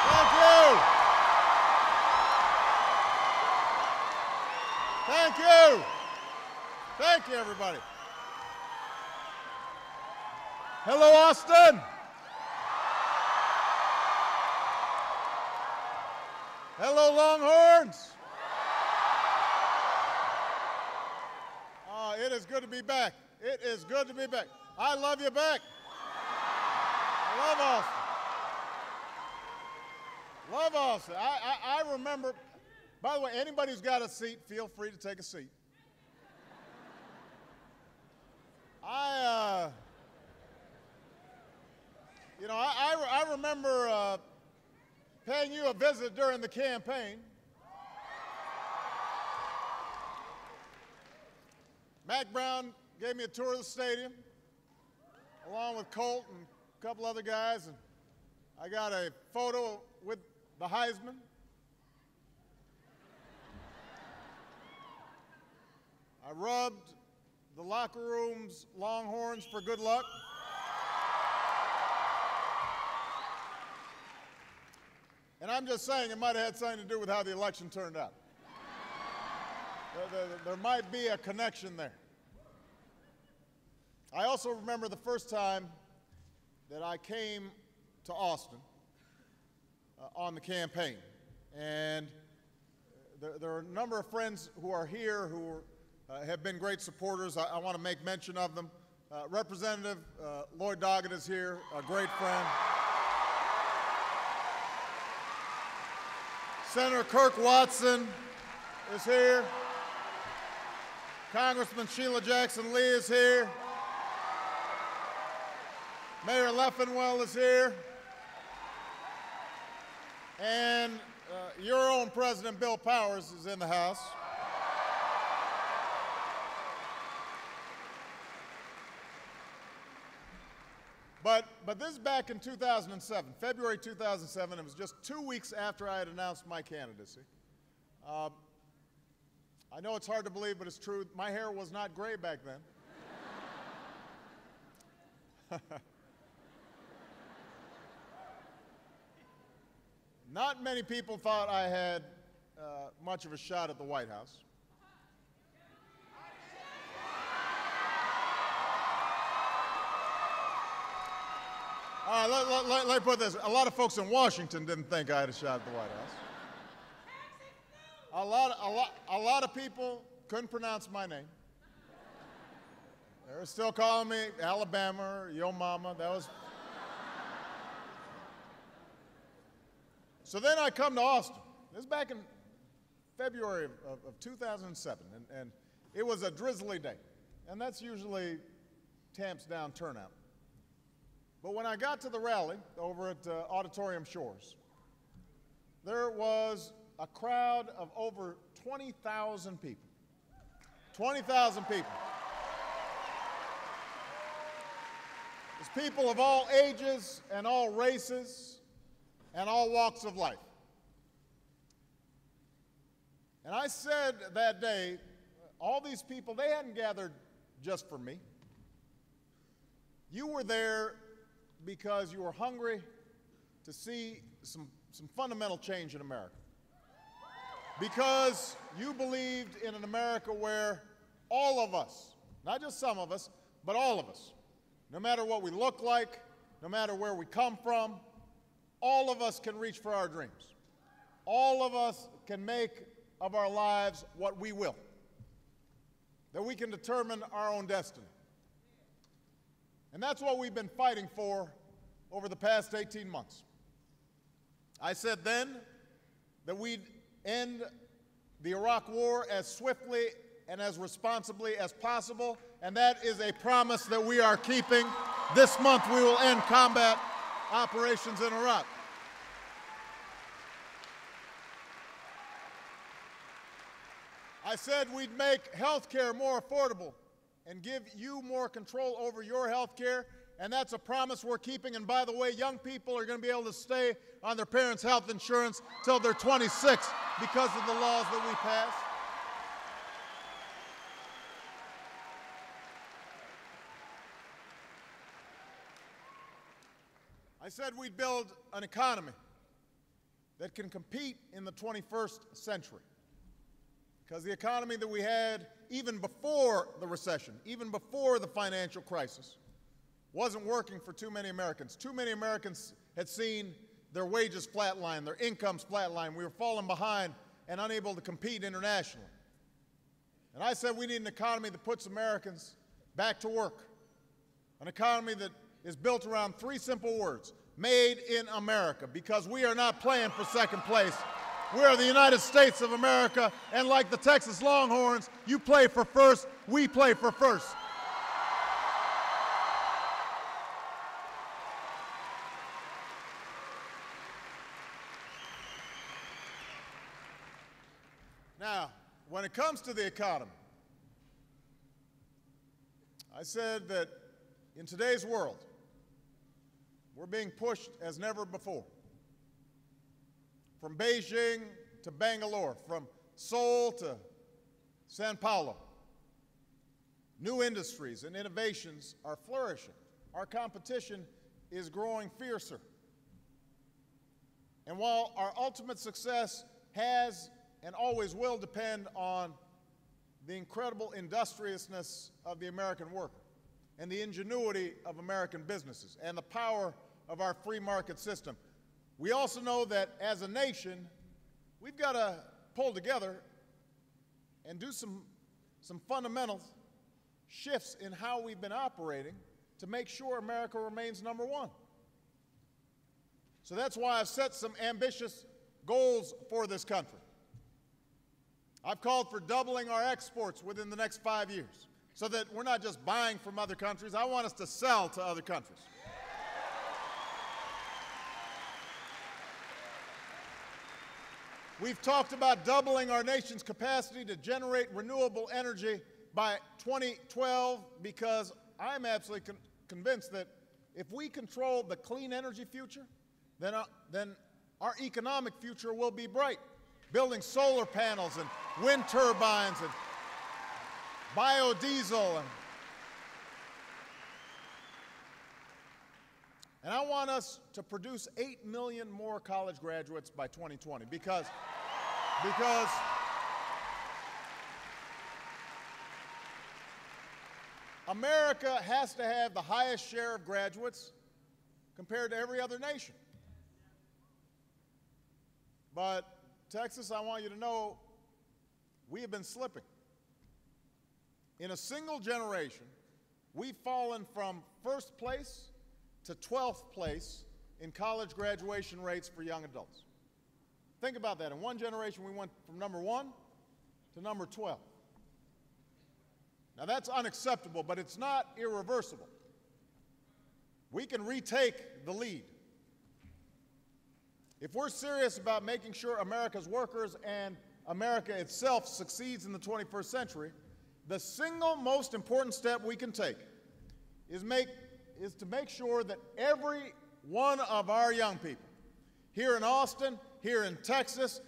Thank you. Thank you. Thank you, everybody. Hello, Austin. Hello, Longhorns. Oh, it is good to be back. It is good to be back. I love you back. I love Austin. Love Austin. I remember, by the way, anybody who's got a seat, feel free to take a seat. I remember paying you a visit during the campaign. Mac Brown gave me a tour of the stadium, along with Colt and a couple other guys, and I got a photo with the Heisman. I rubbed the locker room's Longhorns for good luck. And I'm just saying it might have had something to do with how the election turned out. There might be a connection there. I also remember the first time that I came to Austin on the campaign. And there are a number of friends who are here who have been great supporters. I want to make mention of them. Representative Lloyd Doggett is here, a great friend. Senator Kirk Watson is here. Congressman Sheila Jackson Lee is here. Mayor Leffenwell is here. And your own President Bill Powers is in the house. But this is back in 2007, February 2007. It was just 2 weeks after I had announced my candidacy. I know it's hard to believe, but it's true. My hair was not gray back then. Not many people thought I had much of a shot at the White House. Let me put this. A lot of folks in Washington didn't think I had a shot at the White House. A lot of people couldn't pronounce my name. They were still calling me Alabama or Yo Mama. That was. So then I come to Austin. This is back in February of 2007, and it was a drizzly day, and that's usually tamps down turnout. But when I got to the rally over at Auditorium Shores, there was a crowd of over 20,000 people. 20,000 people. It's people of all ages and all races and all walks of life. And I said that day, all these people, they hadn't gathered just for me. You were there because you were hungry to see some fundamental change in America. Because you believed in an America where all of us, not just some of us, but all of us, no matter what we look like, no matter where we come from, all of us can reach for our dreams. All of us can make of our lives what we will. That we can determine our own destiny. And that's what we've been fighting for over the past 18 months. I said then that we'd end the Iraq War as swiftly and as responsibly as possible, and that is a promise that we are keeping. This month we will end combat operations in Iraq. I said we'd make health care more affordable and give you more control over your health care, and that's a promise we're keeping. And by the way, young people are going to be able to stay on their parents' health insurance till they're 26 because of the laws that we passed. I said we'd build an economy that can compete in the 21st century. Because the economy that we had even before the recession, even before the financial crisis, wasn't working for too many Americans. Too many Americans had seen their wages flatline, their incomes flatline. We were falling behind and unable to compete internationally. And I said we need an economy that puts Americans back to work. An economy that is built around three simple words: made in America, because we are not playing for second place. We are the United States of America, and like the Texas Longhorns, you play for first, we play for first. Now, when it comes to the economy, I said that in today's world, we're being pushed as never before. From Beijing to Bangalore, from Seoul to Sao Paulo, new industries and innovations are flourishing. Our competition is growing fiercer. And while our ultimate success has and always will depend on the incredible industriousness of the American worker and the ingenuity of American businesses and the power of our free market system, we also know that as a nation, we've got to pull together and do some fundamental shifts in how we've been operating to make sure America remains number one. So that's why I've set some ambitious goals for this country. I've called for doubling our exports within the next 5 years so that we're not just buying from other countries. I want us to sell to other countries. We've talked about doubling our nation's capacity to generate renewable energy by 2012 because I'm absolutely convinced that if we control the clean energy future, then our economic future will be bright. Building solar panels and wind turbines and biodiesel. And I want us to produce 8 million more college graduates by 2020 because America has to have the highest share of graduates compared to every other nation. But Texas, I want you to know, we have been slipping. In a single generation, we've fallen from first place to 12th place in college graduation rates for young adults. Think about that. In one generation, we went from number 1 to number 12. Now, that's unacceptable, but it's not irreversible. We can retake the lead. If we're serious about making sure America's workers and America itself succeeds in the 21st century, the single most important step we can take is to make sure that every one of our young people, here in Austin, here in Texas,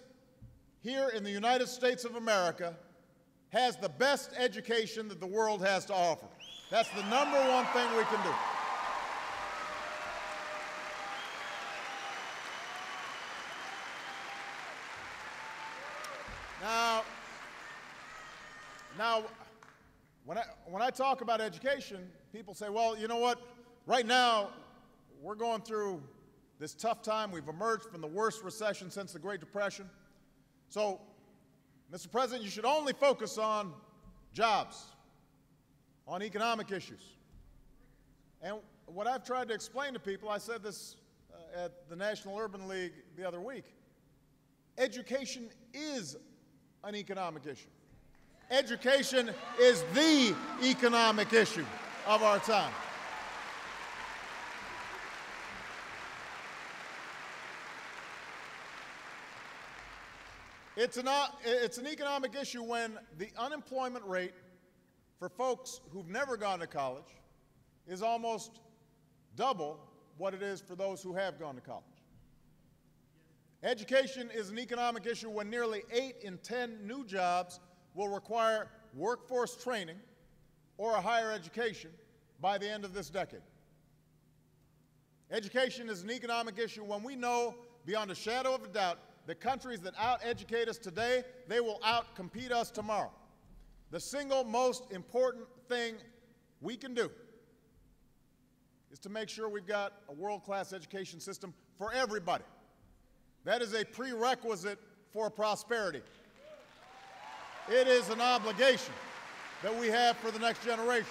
here in the United States of America, has the best education that the world has to offer. That's the number one thing we can do. Now, when I talk about education, people say, well, you know what? Right now, we're going through this tough time. We've emerged from the worst recession since the Great Depression. So, Mr. President, you should only focus on jobs, on economic issues. And what I've tried to explain to people, I said this at the National Urban League the other week, education is an economic issue. Education is the economic issue of our time. It's an economic issue when the unemployment rate for folks who've never gone to college is almost double what it is for those who have gone to college. Education is an economic issue when nearly 8 in 10 new jobs will require workforce training or a higher education by the end of this decade. Education is an economic issue when we know beyond a shadow of a doubt that countries that out-educate us today, they will out-compete us tomorrow. The single most important thing we can do is to make sure we've got a world-class education system for everybody. That is a prerequisite for prosperity. It is an obligation that we have for the next generation.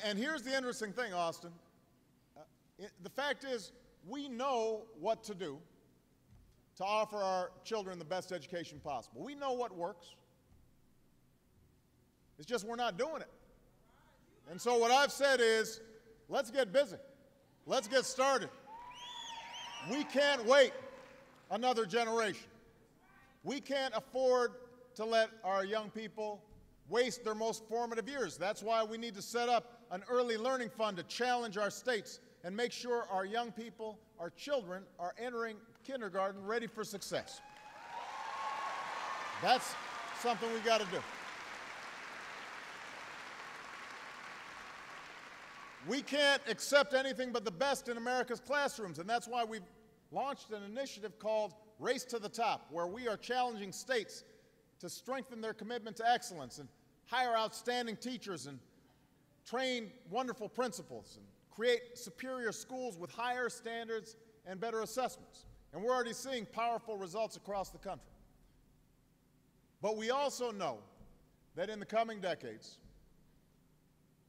And here's the interesting thing, Austin. The fact is, we know what to do to offer our children the best education possible. We know what works. It's just we're not doing it. And so what I've said is, let's get busy. Let's get started. We can't wait another generation. We can't afford to let our young people waste their most formative years. That's why we need to set up an early learning fund to challenge our states and make sure our young people, our children, are entering kindergarten ready for success. That's something we got to do. We can't accept anything but the best in America's classrooms, and that's why we've launched an initiative called Race to the Top, where we are challenging states to strengthen their commitment to excellence and hire outstanding teachers and train wonderful principals and create superior schools with higher standards and better assessments. And we're already seeing powerful results across the country. But we also know that in the coming decades,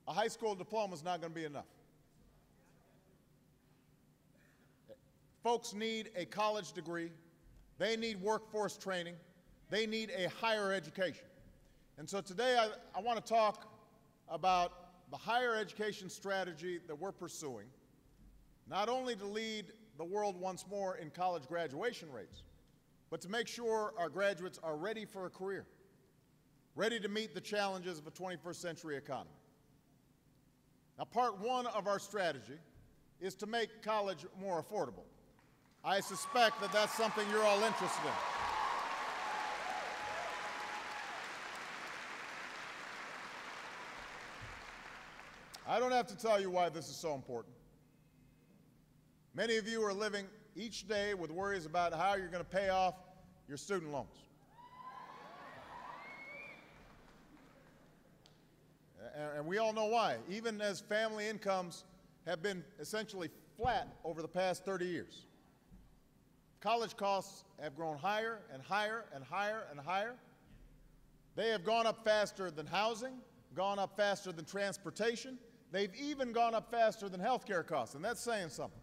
a high school diploma is not going to be enough. Folks need a college degree. They need workforce training. They need a higher education. And so today I want to talk about the higher education strategy that we're pursuing, not only to lead the world once more in college graduation rates, but to make sure our graduates are ready for a career, ready to meet the challenges of a 21st century economy. Now, part one of our strategy is to make college more affordable. I suspect that that's something you're all interested in. I don't have to tell you why this is so important. Many of you are living each day with worries about how you're going to pay off your student loans. And we all know why, even as family incomes have been essentially flat over the past 30 years. College costs have grown higher and higher and higher and higher. They have gone up faster than housing, gone up faster than transportation. They've even gone up faster than health care costs, and that's saying something.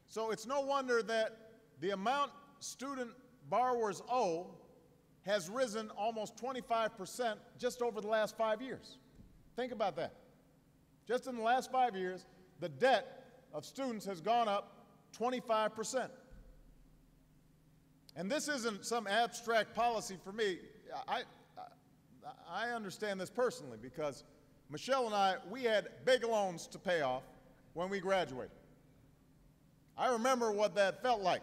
So it's no wonder that the amount student borrowers owe has risen almost 25% just over the last 5 years. Think about that. Just in the last 5 years, the debt of students has gone up 25%. And this isn't some abstract policy for me. I understand this personally because Michelle and I, we had big loans to pay off when we graduated. I remember what that felt like,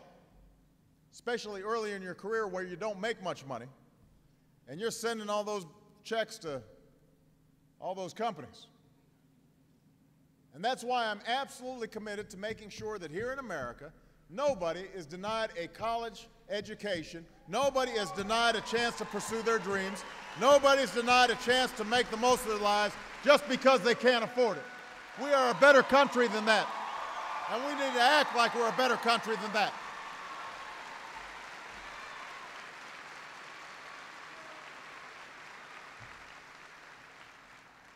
especially early in your career where you don't make much money and you're sending all those checks to all those companies. And that's why I'm absolutely committed to making sure that here in America, nobody is denied a college education. Nobody is denied a chance to pursue their dreams. Nobody's denied a chance to make the most of their lives just because they can't afford it. We are a better country than that. And we need to act like we're a better country than that.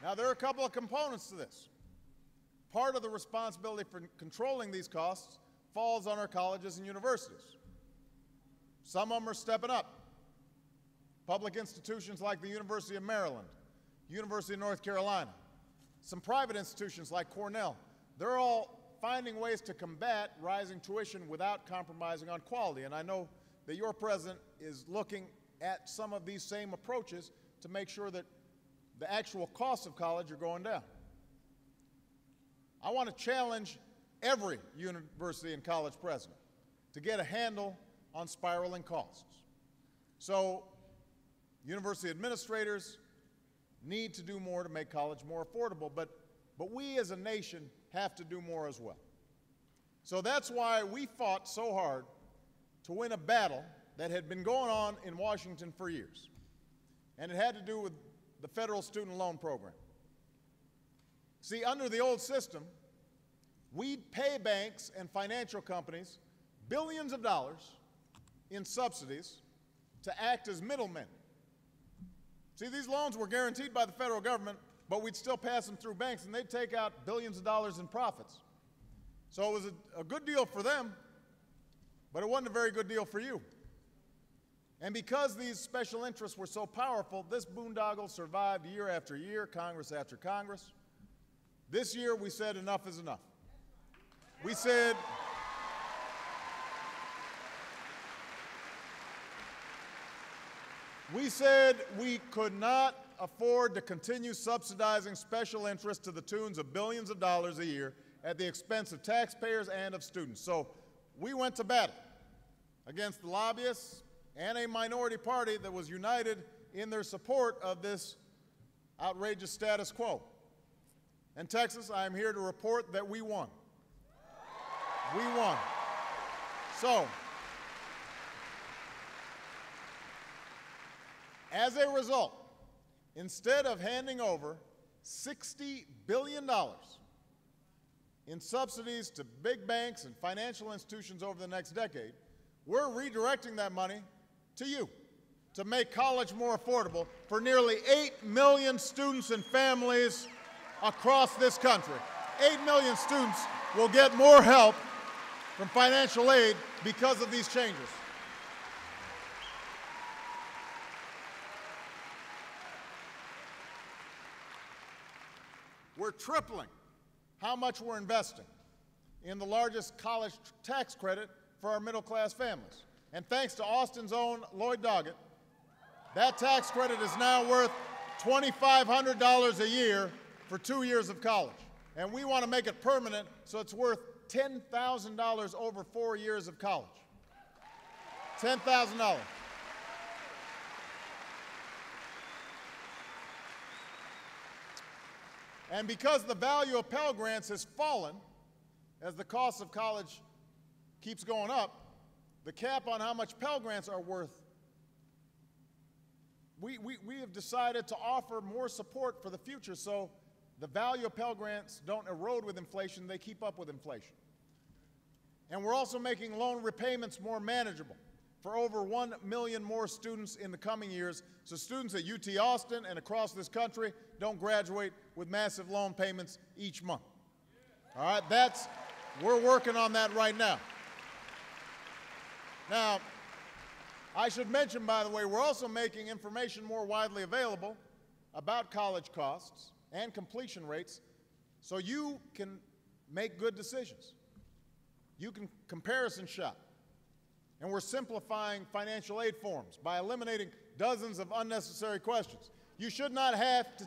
Now, there are a couple of components to this. Part of the responsibility for controlling these costs falls on our colleges and universities. Some of them are stepping up. Public institutions like the University of Maryland, University of North Carolina, some private institutions like Cornell, they're all finding ways to combat rising tuition without compromising on quality. And I know that your president is looking at some of these same approaches to make sure that the actual costs of college are going down. I want to challenge every university and college president to get a handle on spiraling costs. So university administrators need to do more to make college more affordable, but but we as a nation have to do more as well. So that's why we fought so hard to win a battle that had been going on in Washington for years. And it had to do with the federal student loan program. See, under the old system, we'd pay banks and financial companies billions of dollars in subsidies to act as middlemen. See, these loans were guaranteed by the federal government, but we'd still pass them through banks, and they'd take out billions of dollars in profits. So it was a good deal for them, but it wasn't a very good deal for you. And because these special interests were so powerful, this boondoggle survived year after year, Congress after Congress. This year, we said enough is enough. We said, we could not afford to continue subsidizing special interests to the tunes of billions of dollars a year at the expense of taxpayers and of students. So we went to battle against the lobbyists and a minority party that was united in their support of this outrageous status quo. In Texas, I am here to report that we won. We won. So, as a result, instead of handing over $60 billion in subsidies to big banks and financial institutions over the next decade, we're redirecting that money to you to make college more affordable for nearly 8 million students and families across this country. 8 million students will get more help from financial aid because of these changes. We're tripling how much we're investing in the largest college tax credit for our middle-class families. And thanks to Austin's own Lloyd Doggett, that tax credit is now worth $2,500 a year for 2 years of college. And we want to make it permanent so it's worth $10,000 over 4 years of college. $10,000. And because the value of Pell Grants has fallen as the cost of college keeps going up, the cap on how much Pell Grants are worth, we have decided to offer more support for the future so the value of Pell Grants don't erode with inflation, they keep up with inflation. And we're also making loan repayments more manageable for over 1 million more students in the coming years, so students at UT Austin and across this country don't graduate with massive loan payments each month. All right, we're working on that right now. Now, I should mention, by the way, we're also making information more widely available about college costs and completion rates so you can make good decisions. You can comparison shop. And we're simplifying financial aid forms by eliminating dozens of unnecessary questions. You should not have to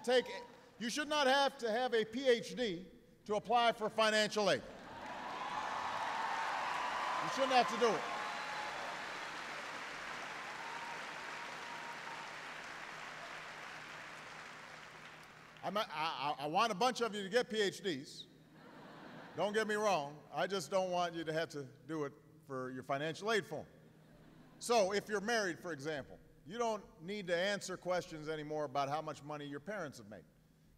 have a PhD to apply for financial aid. You shouldn't have to do it. I want a bunch of you to get PhDs. Don't get me wrong. I just don't want you to have to do it for your financial aid form. So if you're married, for example, you don't need to answer questions anymore about how much money your parents have made.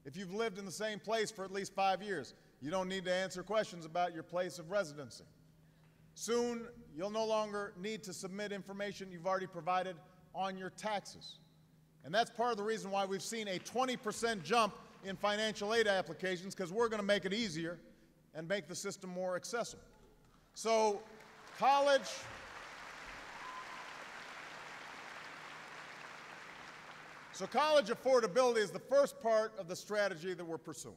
If you've lived in the same place for at least 5 years, you don't need to answer questions about your place of residency. Soon, you'll no longer need to submit information you've already provided on your taxes. And that's part of the reason why we've seen a 20% jump in financial aid applications, because we're going to make it easier and make the system more accessible. So college affordability is the first part of the strategy that we're pursuing.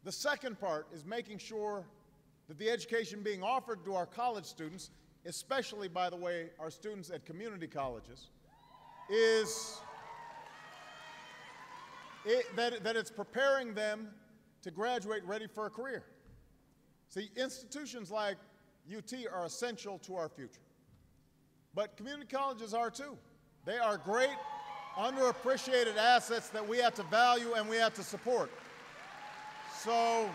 The second part is making sure that the education being offered to our college students, especially, by the way, our students at community colleges, that it's preparing them to graduate ready for a career. See, institutions like UT are essential to our future. But community colleges are too. They are great, underappreciated assets that we have to value and we have to support. So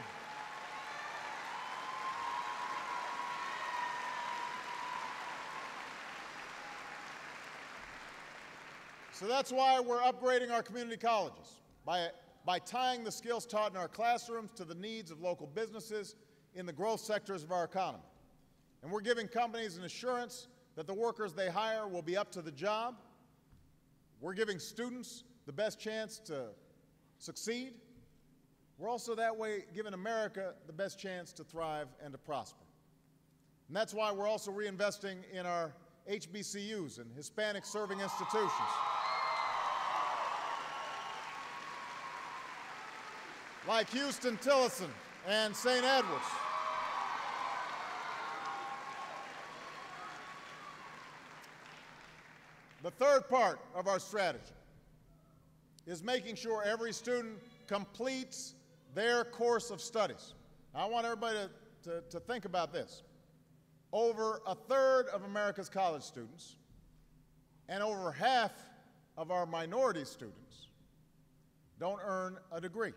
that's why we're upgrading our community colleges by tying the skills taught in our classrooms to the needs of local businesses in the growth sectors of our economy. And we're giving companies an assurance that the workers they hire will be up to the job. We're giving students the best chance to succeed. We're also that way giving America the best chance to thrive and to prosper. And that's why we're also reinvesting in our HBCUs and Hispanic serving institutions. Like Houston Tillotson and St. Edwards. The third part of our strategy is making sure every student completes their course of studies. Now, I want everybody to think about this. Over a third of America's college students and over half of our minority students don't earn a degree,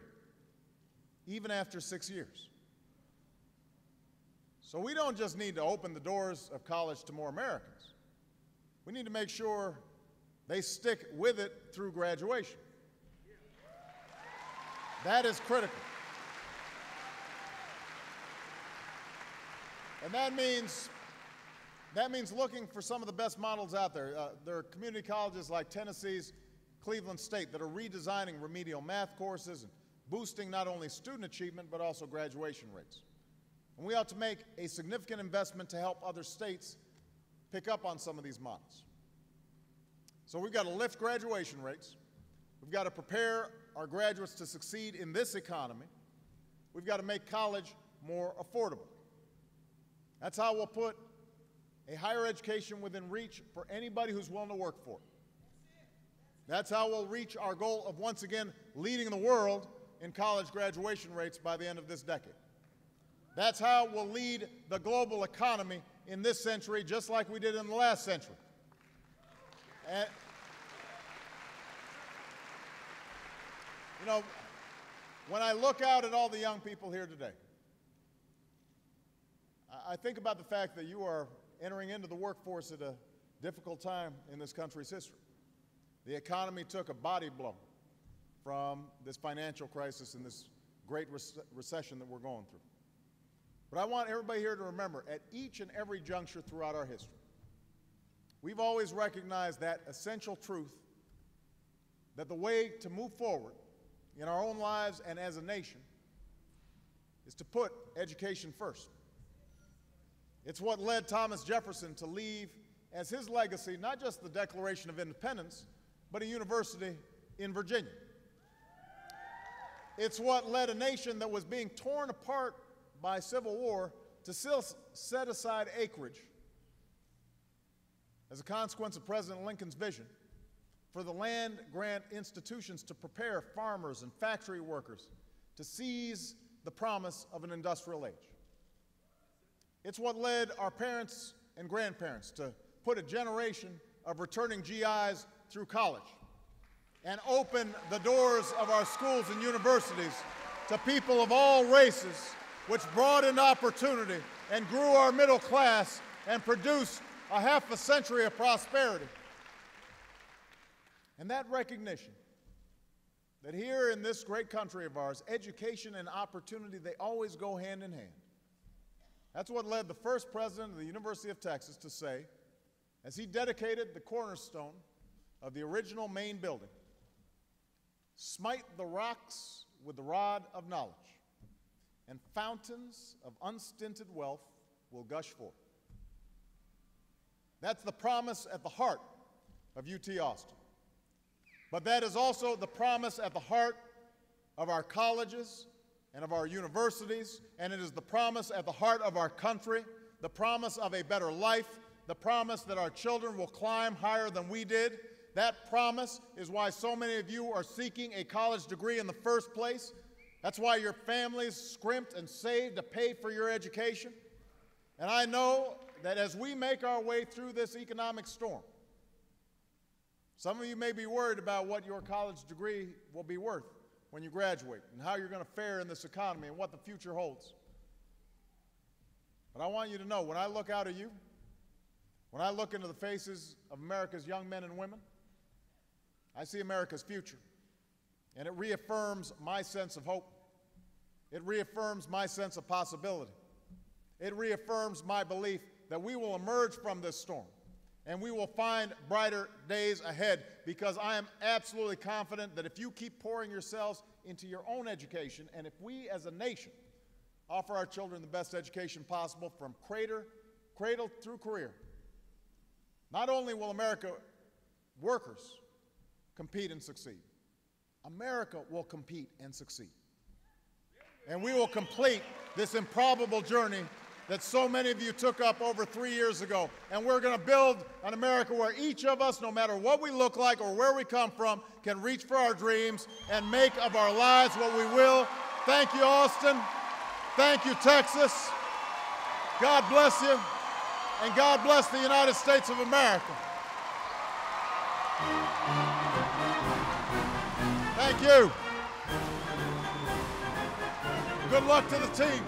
even after 6 years. So we don't just need to open the doors of college to more Americans. We need to make sure they stick with it through graduation. That is critical. And that means looking for some of the best models out there. There are community colleges like Tennessee's Cleveland State that are redesigning remedial math courses and boosting not only student achievement but also graduation rates. And we ought to make a significant investment to help other states pick up on some of these models. So we've got to lift graduation rates. We've got to prepare our graduates to succeed in this economy. We've got to make college more affordable. That's how we'll put a higher education within reach for anybody who's willing to work for it. That's how we'll reach our goal of once again leading the world in college graduation rates by the end of this decade. That's how we'll lead the global economy in this century, just like we did in the last century. And, you know, when I look out at all the young people here today, I think about the fact that you are entering into the workforce at a difficult time in this country's history. The economy took a body blow from this financial crisis and this great recession that we're going through. But I want everybody here to remember, at each and every juncture throughout our history, we've always recognized that essential truth that the way to move forward in our own lives and as a nation is to put education first. It's what led Thomas Jefferson to leave as his legacy not just the Declaration of Independence, but a university in Virginia. It's what led a nation that was being torn apart by civil war to still set aside acreage as a consequence of President Lincoln's vision for the land-grant institutions to prepare farmers and factory workers to seize the promise of an industrial age. It's what led our parents and grandparents to put a generation of returning GIs through college and open the doors of our schools and universities to people of all races, which broadened opportunity and grew our middle class and produced a half a century of prosperity. And that recognition that here in this great country of ours, education and opportunity, they always go hand in hand. That's what led the first president of the University of Texas to say, as he dedicated the cornerstone of the original main building, "Smite the rocks with the rod of knowledge, and fountains of unstinted wealth will gush forth." That's the promise at the heart of UT Austin. But that is also the promise at the heart of our colleges and of our universities, and it is the promise at the heart of our country, the promise of a better life, the promise that our children will climb higher than we did. That promise is why so many of you are seeking a college degree in the first place. That's why your families scrimped and saved to pay for your education. And I know that as we make our way through this economic storm, some of you may be worried about what your college degree will be worth when you graduate and how you're going to fare in this economy and what the future holds. But I want you to know, when I look out at you, when I look into the faces of America's young men and women, I see America's future. And it reaffirms my sense of hope. It reaffirms my sense of possibility. It reaffirms my belief that we will emerge from this storm and we will find brighter days ahead, because I am absolutely confident that if you keep pouring yourselves into your own education, and if we as a nation offer our children the best education possible from cradle through career, not only will America workers compete and succeed, America will compete and succeed. And we will complete this improbable journey that so many of you took up over 3 years ago. And we're going to build an America where each of us, no matter what we look like or where we come from, can reach for our dreams and make of our lives what we will. Thank you, Austin. Thank you, Texas. God bless you. And God bless the United States of America. Thank you. Good luck to the team.